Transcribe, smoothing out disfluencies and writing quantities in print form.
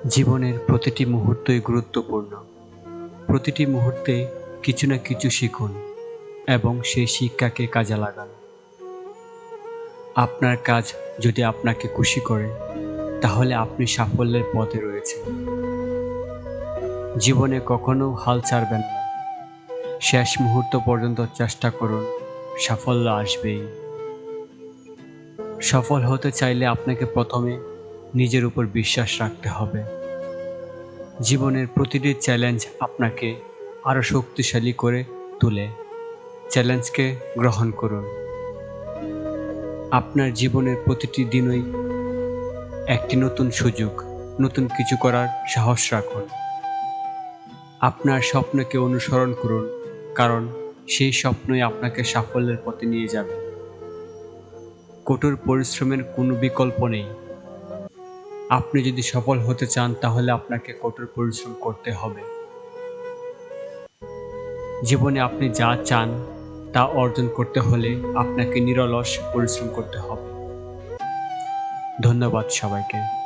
জীবনের প্রতিটি মুহূর্তই গুরুত্বপূর্ণ। প্রতিটি মুহূর্তে কিছু না কিছু শিখুন এবং সেই শিক্ষাকে কাজে লাগান। আপনার কাজ যদি আপনাকে খুশি করে, তাহলে আপনি সাফল্যের পথে রয়েছেন। জীবনে কখনো হাল ছাড়বেন না। শেষ মুহূর্ত পর্যন্ত চেষ্টা করুন, সাফল্য আসবেই। সফল হতে চাইলে আপনাকে প্রথমে নিজের উপর বিশ্বাস রাখতে হবে। জীবনের প্রতিটি চ্যালেঞ্জ আপনাকে আরও শক্তিশালী করে তোলে। চ্যালেঞ্জকে গ্রহণ করুন। আপনার জীবনের প্রতিটি দিনই একটি নতুন সুযোগ, নতুন কিছু করার সাহস রাখুন। আপনার স্বপ্নকে অনুসরণ করুন, কারণ সেই স্বপ্নই আপনাকে সাফল্যের পথে নিয়ে যাবে। কঠোর পরিশ্রমের কোনো বিকল্প নেই। আপনি যদি সফল হতে চান, তাহলে আপনাকে কঠোর পরিশ্রম করতে হবে। জীবনে আপনি যা চান তা অর্জন করতে হলে আপনাকে নিরলস পরিশ্রম করতে হবে। ধন্যবাদ সবাইকে।